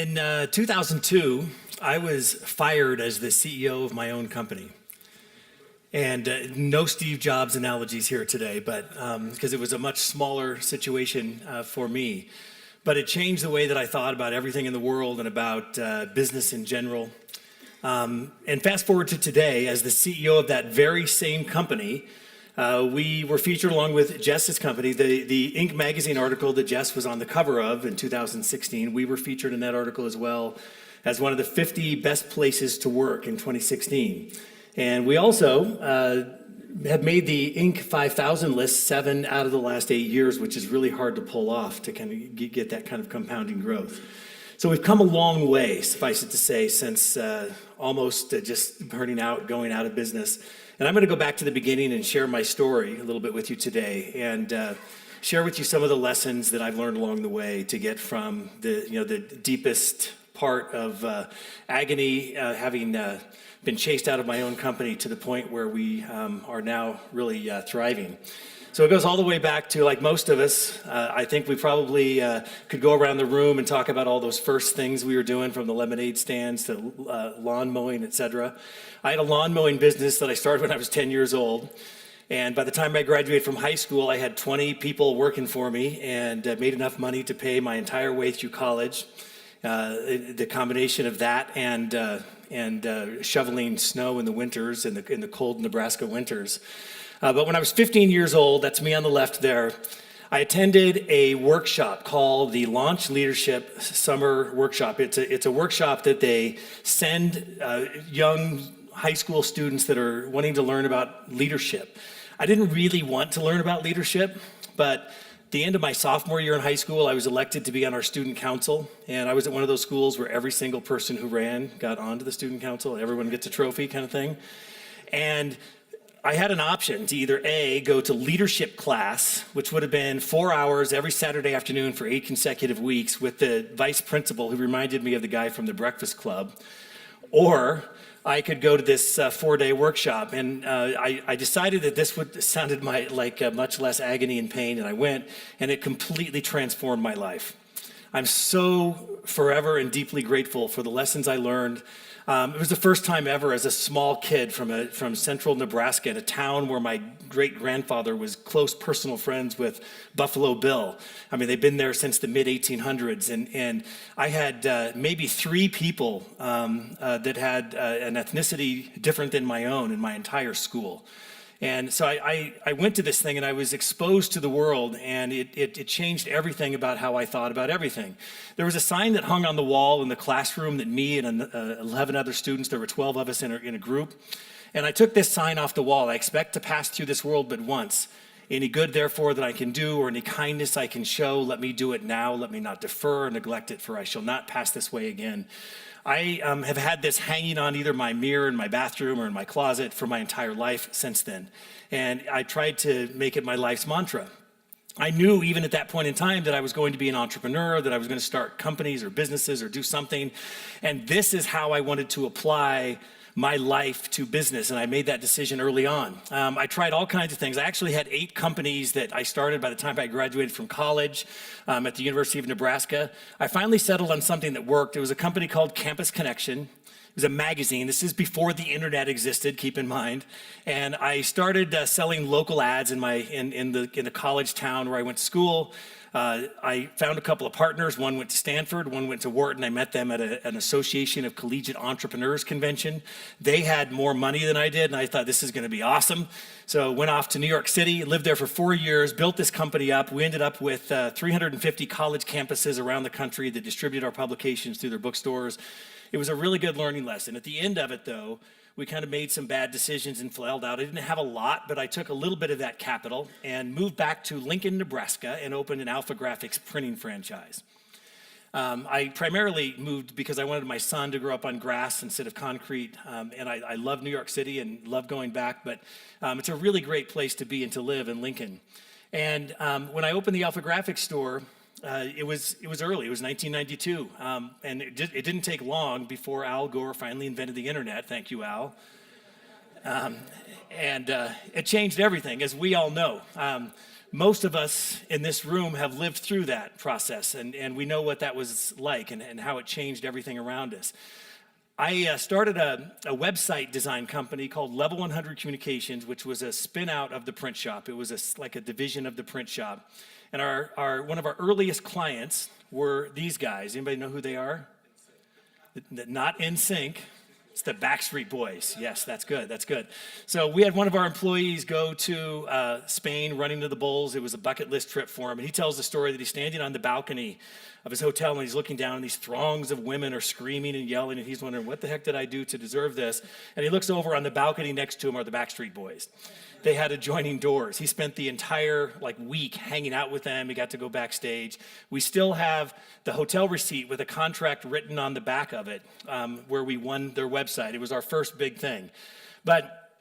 In 2002, I was fired as the CEO of my own company. And no Steve Jobs analogies here today, but because it was a much smaller situation for me. But it changed the way that I thought about everything in the world and about business in general. And fast forward to today, as the CEO of that very same company, we were featured along with Jess's company, the Inc. magazine article that Jess was on the cover of in 2016. We were featured in that article as well as one of the 50 best places to work in 2016. And we also have made the Inc. 5000 list 7 out of the last 8 years, which is really hard to pull off to kind of get that kind of compounding growth. So we've come a long way, suffice it to say, since almost just burning out, going out of business. And I'm going to go back to the beginning and share my story a little bit with you today, and share with you some of the lessons that I've learned along the way to get from the deepest part of agony, having been chased out of my own company, to the point where we are now really thriving. So it goes all the way back to, like most of us, I think we probably could go around the room and talk about all those first things we were doing, from the lemonade stands to lawn mowing, etc. I had a lawn mowing business that I started when I was 10 years old. And by the time I graduated from high school, I had 20 people working for me and made enough money to pay my entire way through college. The combination of that and shoveling snow in the winters, in the cold Nebraska winters. But when I was 15 years old, that's me on the left there, I attended a workshop called the Launch Leadership Summer Workshop. It's a workshop that they send young high school students that are wanting to learn about leadership. I didn't really want to learn about leadership, but the end of my sophomore year in high school, I was elected to be on our student council, and I was at one of those schools where every single person who ran got onto the student council. Everyone gets a trophy kind of thing. And I had an option to either A, go to leadership class, which would have been 4 hours every Saturday afternoon for 8 consecutive weeks with the vice principal who reminded me of the guy from the Breakfast Club, or I could go to this 4-day workshop. And I decided that this sounded like much less agony and pain, and I went, and it completely transformed my life. I'm so forever and deeply grateful for the lessons I learned. It was the first time ever, as a small kid from central Nebraska, in a town where my great-grandfather was close personal friends with Buffalo Bill. I mean, they've been there since the mid-1800s, and I had maybe 3 people that had an ethnicity different than my own in my entire school. And so I went to this thing, and I was exposed to the world, and it changed everything about how I thought about everything. There was a sign that hung on the wall in the classroom that me and 11 other students, there were 12 of us in a group, and I took this sign off the wall: I expect to pass through this world but once. Any good, therefore, that I can do, or any kindness I can show, let me do it now. Let me not defer or neglect it, for I shall not pass this way again. I have had this hanging on either my mirror in my bathroom or in my closet for my entire life since then. And I tried to make it my life's mantra. I knew even at that point in time that I was going to be an entrepreneur, that I was going to start companies or businesses or do something. And this is how I wanted to apply my life to business, and I made that decision early on. I tried all kinds of things. I actually had 8 companies that I started by the time I graduated from college at the University of Nebraska. I finally settled on something that worked. It was a company called Campus Connection. It was a magazine. This is before the internet existed, keep in mind. And I started selling local ads in the college town where I went to school. I found a couple of partners. One went to Stanford, one went to Wharton. I met them at an Association of Collegiate Entrepreneurs convention. They had more money than I did, and I thought, this is going to be awesome. So went off to New York City, lived there for 4 years, built this company up. We ended up with 350 college campuses around the country that distribute our publications through their bookstores. It was a really good learning lesson. At the end of it, though, we kind of made some bad decisions and flailed out. I didn't have a lot, but I took a little bit of that capital and moved back to Lincoln, Nebraska, and opened an Alpha Graphics printing franchise. I primarily moved because I wanted my son to grow up on grass instead of concrete, and I love New York City and love going back, but it's a really great place to be and to live in Lincoln. And when I opened the Alpha Graphics store, it was early. It was 1992, and it didn't take long before Al Gore finally invented the internet. Thank you, Al. And it changed everything, as we all know. most of us in this room have lived through that process, and we know what that was like and how it changed everything around us. I started a website design company called Level 100 Communications, which was a spin out of the print shop. It was like a division of the print shop. And one of our earliest clients were these guys. Anybody know who they are? Not NSYNC. It's the Backstreet Boys. Yes, that's good. That's good. So we had one of our employees go to Spain running to the Bulls. It was a bucket list trip for him. And he tells the story that he's standing on the balcony of his hotel and he's looking down and these throngs of women are screaming and yelling and he's wondering, what the heck did I do to deserve this? And he looks over on the balcony next to him are the Backstreet Boys. They had adjoining doors. He spent the entire week hanging out with them. He got to go backstage. We still have the hotel receipt with a contract written on the back of it where we won their website. It was our first big thing. But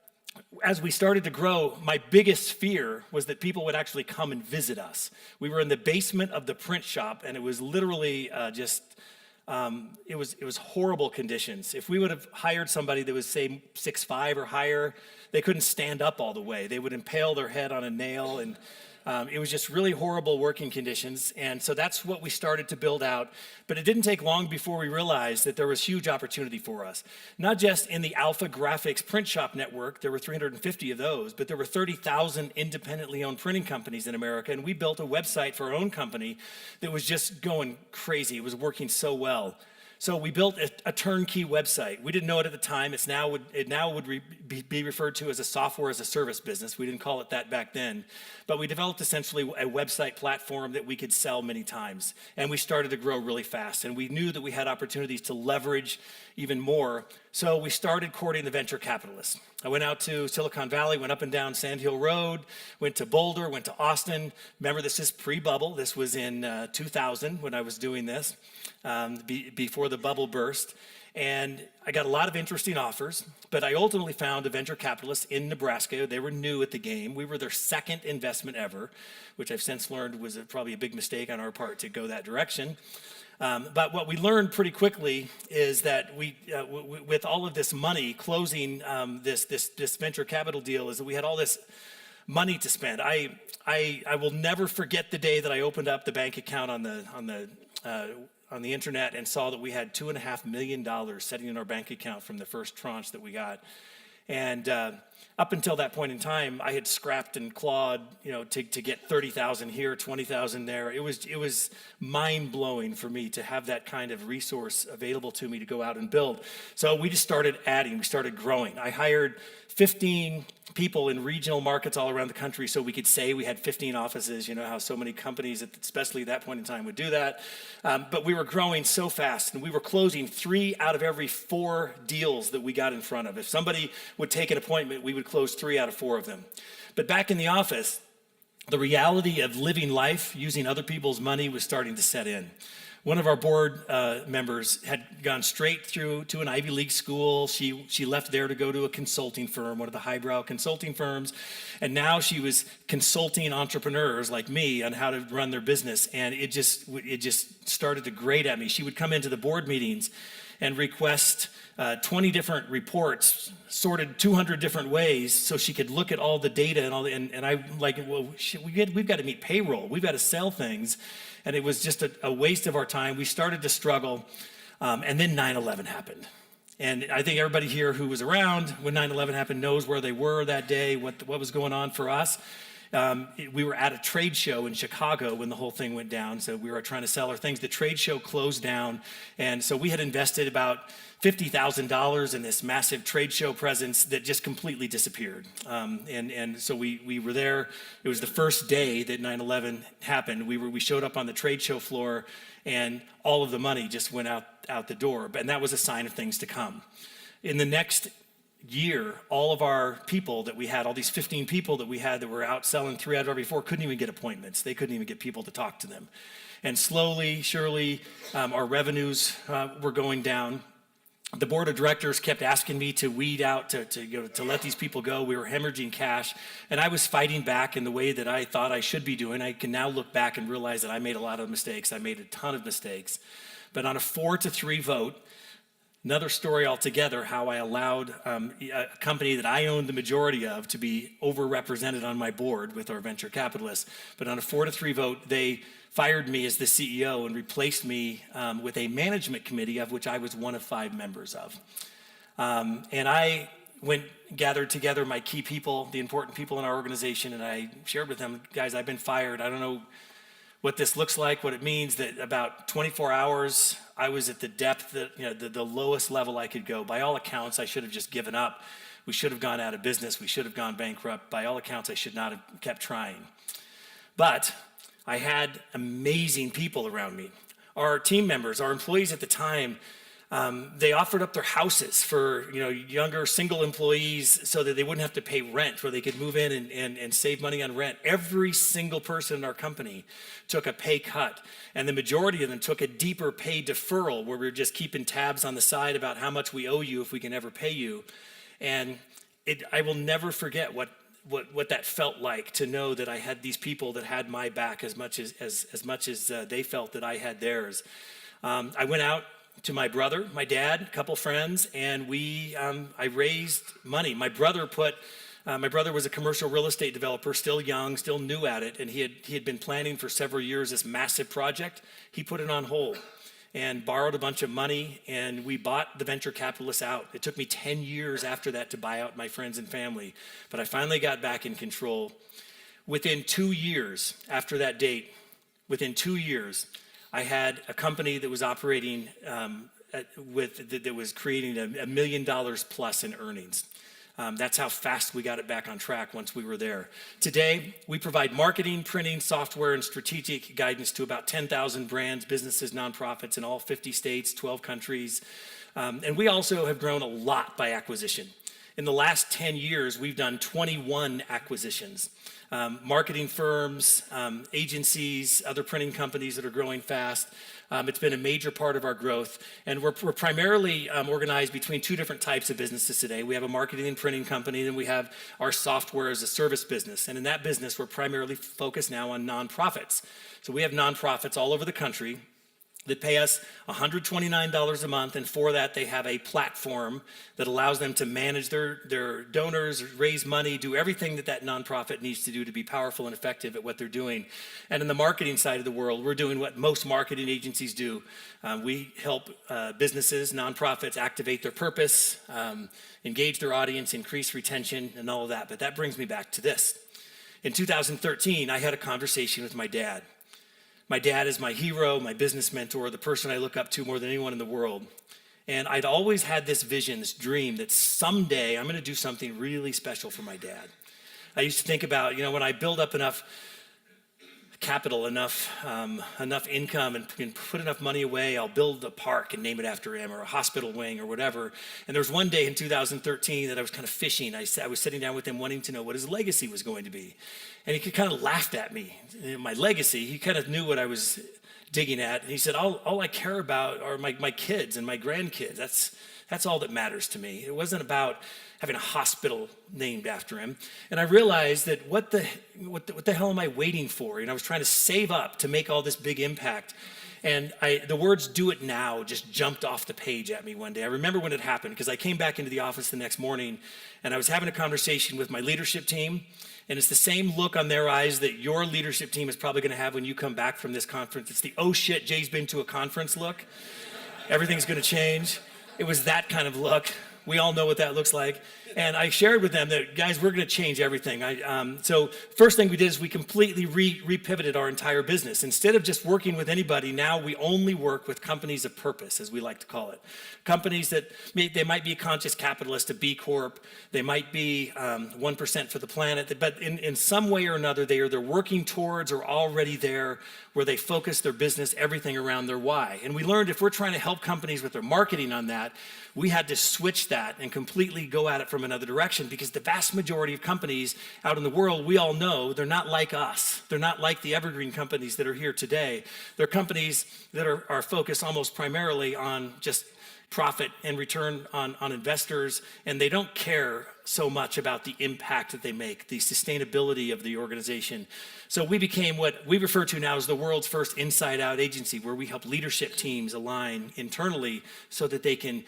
as we started to grow, my biggest fear was that people would actually come and visit us. We were in the basement of the print shop, and it was literally it was horrible conditions. If we would have hired somebody that was, say, 6'5" or higher, they couldn't stand up all the way. They would impale their head on a nail, and it was just really horrible working conditions. And so that's what we started to build out. But it didn't take long before we realized that there was huge opportunity for us. Not just in the Alpha Graphics print shop network, there were 350 of those, but there were 30,000 independently owned printing companies in America. And we built a website for our own company that was just going crazy. It was working so well. So we built a turnkey website. We didn't know it at the time. It now would be referred to as a software as a service business. We didn't call it that back then. But we developed essentially a website platform that we could sell many times. And we started to grow really fast. And we knew that we had opportunities to leverage even more. So we started courting the venture capitalists. I went out to Silicon Valley, went up and down Sand Hill Road, went to Boulder, went to Austin. Remember, this is pre-bubble. This was in 2000 when I was doing this, before the bubble burst. And I got a lot of interesting offers, but I ultimately found a venture capitalist in Nebraska. They were new at the game. We were their second investment ever, which I've since learned was probably a big mistake on our part to go that direction. But what we learned pretty quickly is that with all of this money closing this venture capital deal, is that we had all this money to spend. I will never forget the day that I opened up the bank account on the internet and saw that we had $2.5 million sitting in our bank account from the first tranche that we got. And up until that point in time, I had scrapped and clawed, to get 30,000 here, 20,000 there. It was mind-blowing for me to have that kind of resource available to me to go out and build. So we just started adding, we started growing. I hired 15 people in regional markets all around the country so we could say we had 15 offices. You know how so many companies, especially at that point in time, would do that. But we were growing so fast, and we were closing 3 out of every 4 deals that we got in front of. If somebody would take an appointment, we would close 3 out of 4 of them. But back in the office, the reality of living life using other people's money was starting to set in. One of our board members had gone straight through to an Ivy League school. She left there to go to a consulting firm, one of the highbrow consulting firms, and now she was consulting entrepreneurs like me on how to run their business, and it just started to grate at me. She would come into the board meetings and request 20 different reports sorted 200 different ways so she could look at all the data and I'm like, well, we've got to meet payroll. We've got to sell things. And it was just a waste of our time. We started to struggle, and then 9/11 happened. And I think everybody here who was around when 9/11 happened knows where they were that day, what was going on for us. We were at a trade show in Chicago when the whole thing went down, so we were trying to sell our things. The trade show closed down, and so we had invested about $50,000 in this massive trade show presence that just completely disappeared. And so we were there. It was the first day that 9/11 happened. We showed up on the trade show floor, and all of the money just went out the door. And that was a sign of things to come. In the next year, all of our people that we had, all these 15 people that we had that were out selling 3 out of every 4, couldn't even get appointments. They couldn't even get people to talk to them. And slowly, surely, our revenues were going down. The board of directors kept asking me to weed out, to let these people go. We were hemorrhaging cash, and I was fighting back in the way that I thought I should be doing. I can now look back and realize that I made a lot of mistakes. I made a ton of mistakes. But on a 4-3 vote, Another story altogether, how I allowed a company that I owned the majority of to be overrepresented on my board with our venture capitalists. But on a 4-3 vote, they fired me as the CEO and replaced me with a management committee of which I was one of 5 members of. And I gathered together my key people, the important people in our organization, and I shared with them, guys, I've been fired. I don't know what this looks like, what it means. That about 24 hours, I was at the depth, that, the lowest level I could go. By all accounts, I should have just given up. We should have gone out of business. We should have gone bankrupt. By all accounts, I should not have kept trying. But I had amazing people around me. Our team members, our employees at the time, they offered up their houses for younger single employees so that they wouldn't have to pay rent, where they could move in and save money on rent. Every single person in our company took a pay cut, and the majority of them took a deeper pay deferral, where we were just keeping tabs on the side about how much we owe you if we can ever pay you. And I will never forget what that felt like, to know that I had these people that had my back as much as they felt that I had theirs. I went out to my brother, my dad, a couple friends, and I raised money. My brother was a commercial real estate developer, still young, still new at it, and he had been planning for several years this massive project. He put it on hold and borrowed a bunch of money, and we bought the venture capitalists out. It took me 10 years after that to buy out my friends and family, but I finally got back in control. Within 2 years after that date, I had a company that was operating that was creating $1 million plus in earnings. That's how fast we got it back on track once we were there. Today, we provide marketing, printing, software, and strategic guidance to about 10,000 brands, businesses, nonprofits in all 50 states, 12 countries. And we also have grown a lot by acquisition. In the last 10 years, we've done 21 acquisitions. Marketing firms, agencies, other printing companies that are growing fast. It's been a major part of our growth, and we're primarily organized between 2 different types of businesses today. We have a marketing and printing company, and we have our software as a service business. And in that business, we're primarily focused now on nonprofits. So we have nonprofits all over the country that pay us $129 a month, and for that they have a platform that allows them to manage their donors, raise money, do everything that nonprofit needs to do to be powerful and effective at what they're doing. And in the marketing side of the world, we're doing what most marketing agencies do. We help businesses, nonprofits activate their purpose, engage their audience, increase retention, and all of that. But that brings me back to this. In 2013, I had a conversation with my dad. My dad is my hero, my business mentor, the person I look up to more than anyone in the world. And I'd always had this vision, this dream, that someday I'm going to do something really special for my dad. I used to think about, when I build up enough capital, enough income, and can put enough money away, I'll build a park and name it after him, or a hospital wing, or whatever. And there was one day in 2013 that I was kind of fishing. I was sitting down with him wanting to know what his legacy was going to be. And he kind of laughed at me. My legacy, he kind of knew what I was digging at. And he said, all I care about are my kids and my grandkids. That's all that matters to me. It wasn't about having a hospital named after him. And I realized that what the hell am I waiting for? I was trying to save up to make all this big impact. And the words "do it now" just jumped off the page at me one day. I remember when it happened, because I came back into the office the next morning, and I was having a conversation with my leadership team. And it's the same look on their eyes that your leadership team is probably going to have when you come back from this conference. It's the, "oh shit, Jay's been to a conference" look. Everything's going to change. It was that kind of look. We all know what that looks like. And I shared with them that, guys, we're going to change everything. So first thing we did is we completely repivoted our entire business. Instead of just working with anybody, now we only work with companies of purpose, as we like to call it. Companies that they might be a conscious capitalist, a B Corp. They might be 1% for the planet. But in some way or another, they're working towards or already there, where they focus their business, everything around their why. And we learned if we're trying to help companies with their marketing on that, we had to switch that and completely go at it from another direction, because the vast majority of companies out in the world, we all know, they're not like us. They're not like the Evergreen companies that are here today. They're companies that are focused almost primarily on just profit and return on investors, and they don't care so much about the impact that they make, the sustainability of the organization. So we became what we refer to now as the world's first inside-out agency, where we help leadership teams align internally so that they can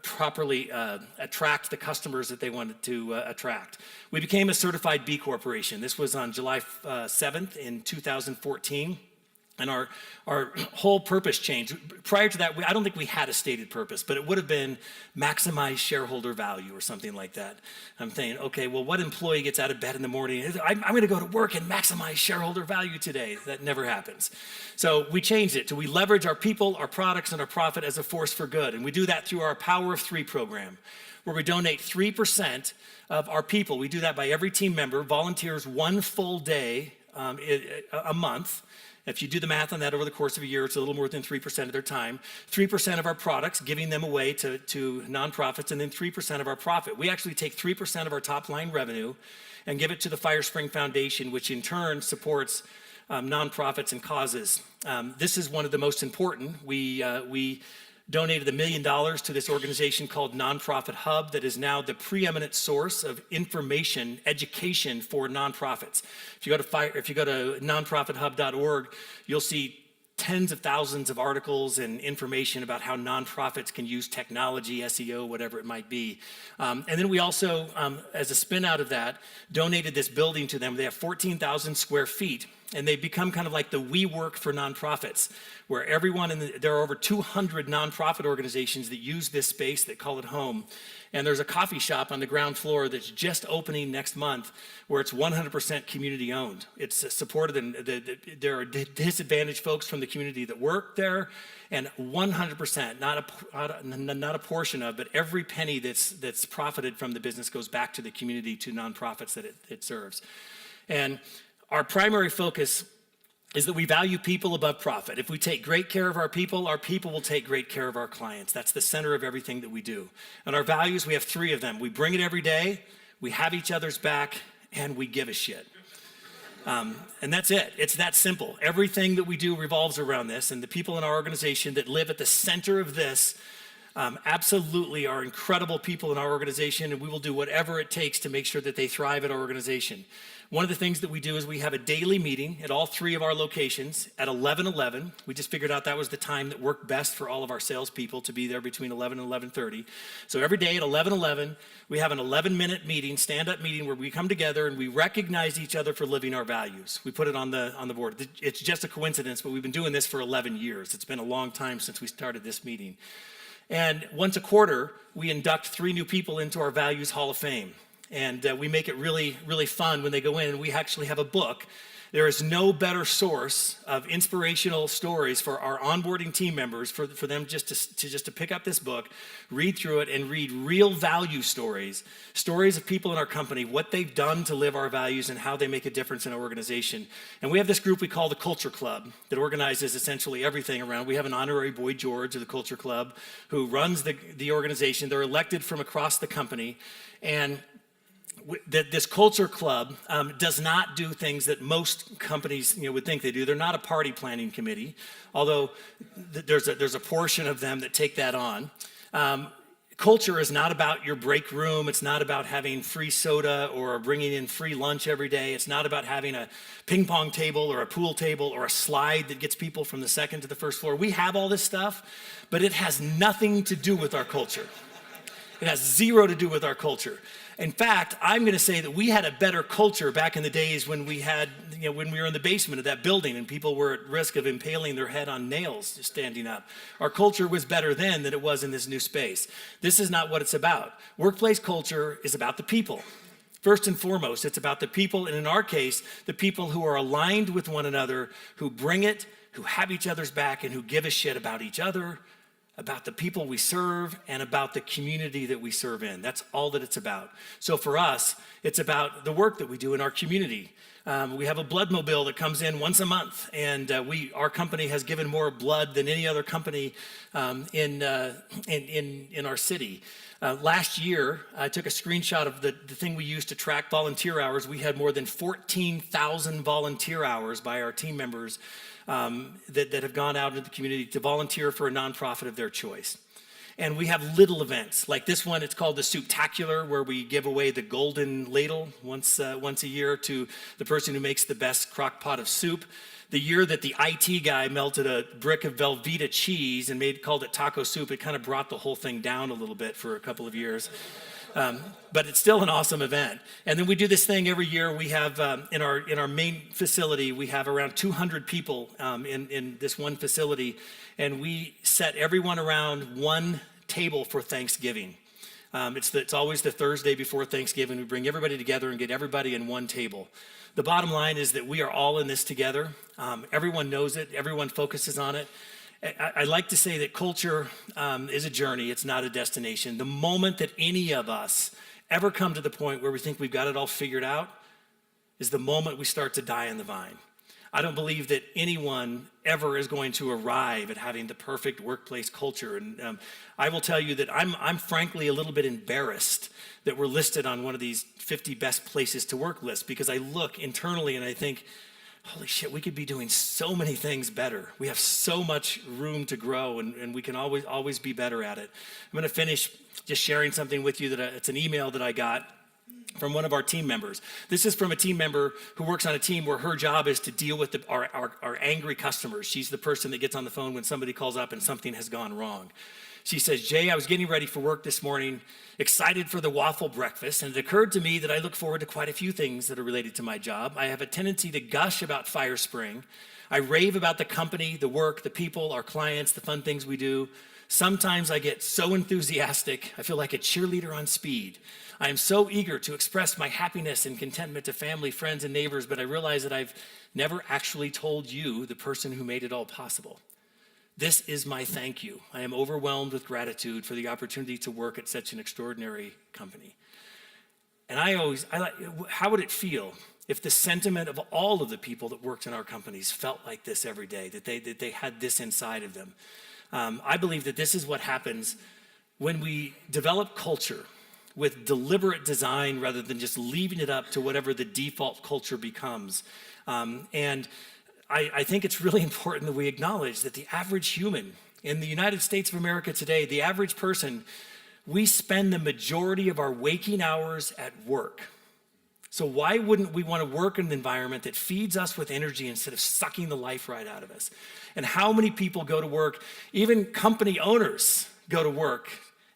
properly attract the customers that they wanted to attract. We became a certified B Corporation. This was on July 7th in 2014. And our whole purpose changed. Prior to that, I don't think we had a stated purpose, but it would have been maximize shareholder value or something like that. I'm saying, okay, well, what employee gets out of bed in the morning? I'm going to go to work and maximize shareholder value today. That never happens. So we changed it to we leverage our people, our products, and our profit as a force for good. And we do that through our Power of Three program, where we donate 3% of our people. We do that by every team member, volunteers 1 full day a month. If you do the math on that over the course of a year, it's a little more than 3% of their time. 3% of our products, giving them away to nonprofits, and then 3% of our profit. We actually take 3% of our top line revenue and give it to the Firespring Foundation, which in turn supports nonprofits and causes. This is one of the most important. We donated $1 million to this organization called Nonprofit Hub that is now the preeminent source of information, education for nonprofits. If you go to nonprofithub.org, you'll see tens of thousands of articles and information about how nonprofits can use technology, SEO, whatever it might be. And then we also, as a spin out of that, donated this building to them. They have 14,000 square feet, and they've become kind of like the WeWork for nonprofits, where there are over 200 nonprofit organizations that use this space that call it home. And there's a coffee shop on the ground floor that's just opening next month where it's 100% community owned. It's supported, and there are disadvantaged folks from the community that work there, and 100%, not a portion of, but every penny that's profited from the business goes back to the community, to nonprofits that it serves. And our primary focus is that we value people above profit. If we take great care of our people will take great care of our clients. That's the center of everything that we do. And our values, we have 3 of them. We bring it every day, we have each other's back, and we give a shit. And that's it. It's that simple. Everything that we do revolves around this, and the people in our organization that live at the center of this absolutely are incredible people in our organization, and we will do whatever it takes to make sure that they thrive at our organization. One of the things that we do is we have a daily meeting at all 3 of our locations at 11:11. We just figured out that was the time that worked best for all of our salespeople to be there between 11 and 11:30. So every day at 11:11, we have an 11-minute meeting, stand-up meeting, where we come together and we recognize each other for living our values. We put it on the board. It's just a coincidence, but we've been doing this for 11 years. It's been a long time since we started this meeting. And once a quarter, we induct 3 new people into our Values Hall of Fame. And we make it really, really fun when they go in, and we actually have a book. There is no better source of inspirational stories for our onboarding team members, for them just to pick up this book, read through it, and read real value stories of people in our company, what they've done to live our values and how they make a difference in our organization. And we have this group we call the Culture Club that organizes essentially everything around. We have an honorary Boy George of the Culture Club who runs the organization. They're elected from across the company, and this Culture Club does not do things that most companies would think they do. They're not a party planning committee, although there's a portion of them that take that on. Culture is not about your break room. It's not about having free soda or bringing in free lunch every day. It's not about having a ping pong table or a pool table or a slide that gets people from the second to the first floor. We have all this stuff, but it has nothing to do with our culture. It has zero to do with our culture. In fact, I'm going to say that we had a better culture back in the days when we were in the basement of that building and people were at risk of impaling their head on nails just standing up. Our culture was better then than it was in this new space. This is not what it's about. Workplace culture is about the people. First and foremost, it's about the people, and in our case, the people who are aligned with one another, who bring it, who have each other's back, and who give a shit about each other, about the people we serve, and about the community that we serve in. That's all that it's about. So for us, it's about the work that we do in our community. We have a blood mobile that comes in once a month, and our company has given more blood than any other company in our city. Last year, I took a screenshot of the thing we used to track volunteer hours. We had more than 14,000 volunteer hours by our team members that have gone out into the community to volunteer for a nonprofit of their choice. And we have little events like this one. It's called the Souptacular, where we give away the golden ladle once a year to the person who makes the best crock pot of soup. The year that the IT guy melted a brick of Velveeta cheese and called it taco soup, it kind of brought the whole thing down a little bit for a couple of years. But it's still an awesome event. And then we do this thing every year. We have in our main facility, we have around 200 people in this one facility, and we set everyone around one table for Thanksgiving. It's always the Thursday before Thanksgiving. We bring everybody together and get everybody in one table. The bottom line is that we are all in this together. Everyone knows it. Everyone focuses on it. I like to say that culture is a journey. It's not a destination. The moment that any of us ever come to the point where we think we've got it all figured out is the moment we start to die on the vine. I don't believe that anyone ever is going to arrive at having the perfect workplace culture. And I will tell you that I'm frankly a little bit embarrassed that we're listed on one of these 50 best places to work lists, because I look internally and I think, holy shit, we could be doing so many things better. We have so much room to grow, and we can always be better at it. I'm going to finish just sharing something with you it's an email that I got from one of our team members. This is from a team member who works on a team where her job is to deal with our angry customers. She's the person that gets on the phone when somebody calls up and something has gone wrong. She says, Jay, I was getting ready for work this morning, excited for the waffle breakfast, and it occurred to me that I look forward to quite a few things that are related to my job. I have a tendency to gush about Firespring. I rave about the company, the work, the people, our clients, the fun things we do. Sometimes I get so enthusiastic, I feel like a cheerleader on speed. I am so eager to express my happiness and contentment to family, friends, and neighbors, but I realize that I've never actually told you, the person who made it all possible. This is my thank you. I am overwhelmed with gratitude for the opportunity to work at such an extraordinary company. And how would it feel if the sentiment of all of the people that worked in our companies felt like this every day, that they had this inside of them? I believe that this is what happens when we develop culture with deliberate design rather than just leaving it up to whatever the default culture becomes. And I think it's really important that we acknowledge that the average human in the United States of America today, the average person, we spend the majority of our waking hours at work. So why wouldn't we want to work in an environment that feeds us with energy instead of sucking the life right out of us? And how many people go to work, even company owners go to work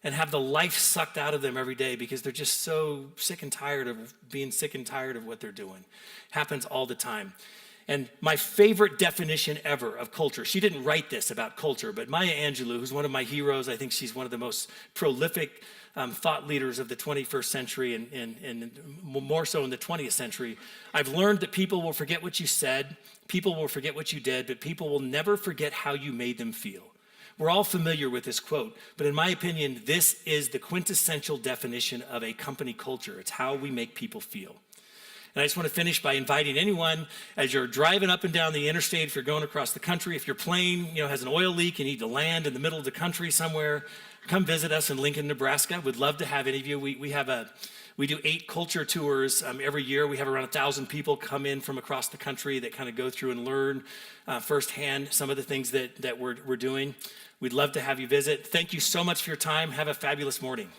and have the life sucked out of them every day because they're just so sick and tired of being sick and tired of what they're doing. Happens all the time. And my favorite definition ever of culture, she didn't write this about culture, but Maya Angelou, who's one of my heroes, I think she's one of the most prolific thought leaders of the 21st century and more so in the 20th century. I've learned that people will forget what you said, people will forget what you did, but people will never forget how you made them feel. We're all familiar with this quote, but in my opinion, this is the quintessential definition of a company culture. It's how we make people feel. And I just want to finish by inviting anyone, as you're driving up and down the interstate, if you're going across the country, if your plane has an oil leak and you need to land in the middle of the country somewhere, come visit us in Lincoln, Nebraska. We'd love to have any of you. We do 8 culture tours every year. We have around 1,000 people come in from across the country that kind of go through and learn firsthand some of the things that we're doing. We'd love to have you visit. Thank you so much for your time. Have a fabulous morning.